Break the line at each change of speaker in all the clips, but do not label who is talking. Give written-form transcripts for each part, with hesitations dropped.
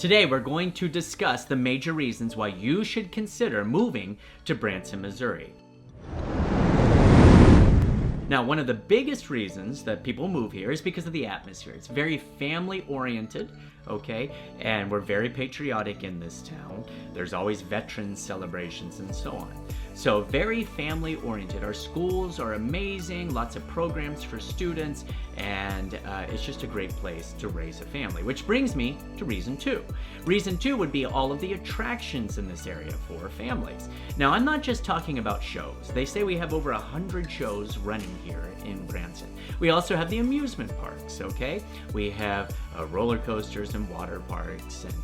Today we're going to discuss the major reasons why you should consider moving to Branson, Missouri. Now, one of the biggest reasons that people move here is because of the atmosphere. It's very family-oriented, okay? And we're very patriotic in this town. There's always veterans celebrations and so on. So very family-oriented. Our schools are amazing, lots of programs for students, and it's just a great place to raise a family. Which brings me to reason two. Reason two would be all of the attractions in this area for families. Now, I'm not just talking about shows. They say we have over 100 shows running here in Branson. We also have the amusement parks, okay? We have roller coasters and water parks and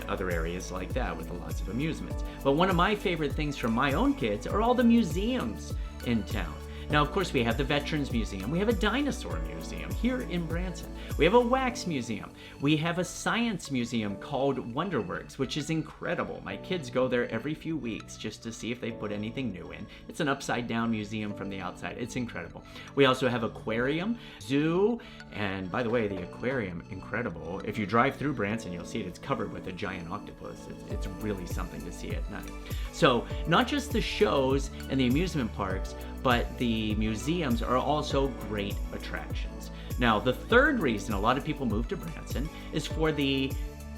other areas like that with lots of amusements. But one of my favorite things from my own kids are all the museums in town. Now, of course, we have the Veterans Museum. We have a dinosaur museum here in Branson. We have a wax museum. We have a science museum called Wonderworks, which is incredible. My kids go there every few weeks just to see if they put anything new in. It's an upside-down museum from the outside. It's incredible. We also have aquarium, zoo, and by the way, the aquarium, incredible. If you drive through Branson, you'll see it. It's covered with a giant octopus. It's really something to see at night. So, not just the shows and the amusement parks, but the museums are also great attractions. Now, the third reason a lot of people move to Branson is for the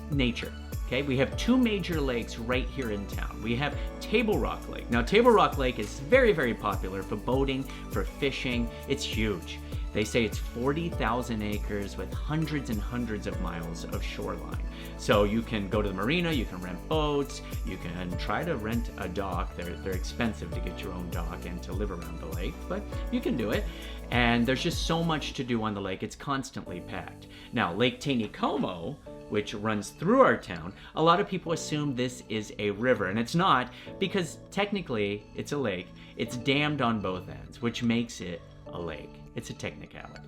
nature. Okay, we have two major lakes right here in town. We have Table Rock Lake. Now, Table Rock Lake is very, very popular for boating, for fishing. It's huge. They say it's 40,000 acres with hundreds and hundreds of miles of shoreline. So you can go to the marina, you can rent boats, you can try to rent a dock. They're expensive to get your own dock and to live around the lake, but you can do it. And there's just so much to do on the lake. It's constantly packed. Now, Lake Taney Stone, which runs through our town, a lot of people assume this is a river, and it's not, because technically it's a lake. It's dammed on both ends, which makes it a lake. It's a technicality.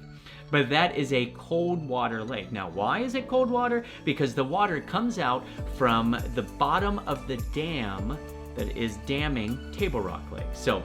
But that is a cold water lake. Now, why is it cold water? Because the water comes out from the bottom of the dam that is damming Table Rock Lake. So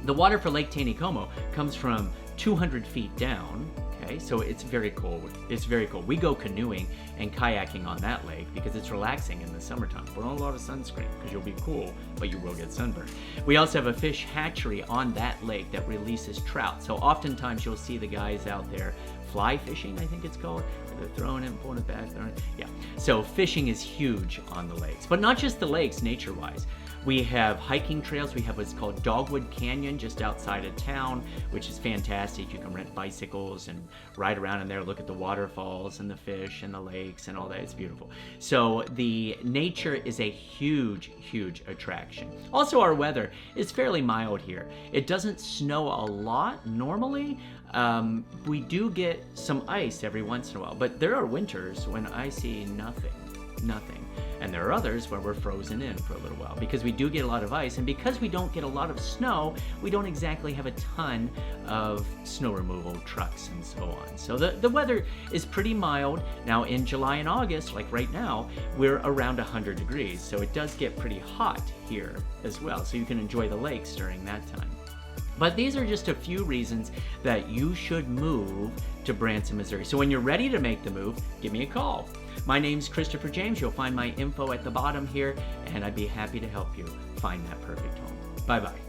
the water for Lake Taney Stone comes from 200 feet down. Okay, so it's very cold. It's very cold. We go canoeing and kayaking on that lake because it's relaxing in the summertime. Put on a lot of sunscreen because you'll be cool, but you will get sunburned. We also have a fish hatchery on that lake that releases trout. So oftentimes you'll see the guys out there fly fishing, I think it's called. They're throwing it and pulling it back. Yeah. So fishing is huge on the lakes, but not just the lakes nature-wise. We have hiking trails. We have what's called Dogwood Canyon just outside of town, which is fantastic. You can rent bicycles and ride around in there, look at the waterfalls and the fish and the lakes and all that. It's beautiful. So the nature is a huge, huge attraction. Also, our weather is fairly mild here. It doesn't snow a lot normally. We do get some ice every once in a while, but there are winters when I see nothing. And there are others where we're frozen in for a little while because we do get a lot of ice, and because we don't get a lot of snow, we don't exactly have a ton of snow removal trucks and so on. So the weather is pretty mild. Now in July and August, like right now, we're around 100 degrees, so it does get pretty hot here as well, so you can enjoy the lakes during that time. But these are just a few reasons that you should move to Branson, Missouri. So when you're ready to make the move, give me a call. My name's Christopher James. You'll find my info at the bottom here, and I'd be happy to help you find that perfect home. Bye-bye.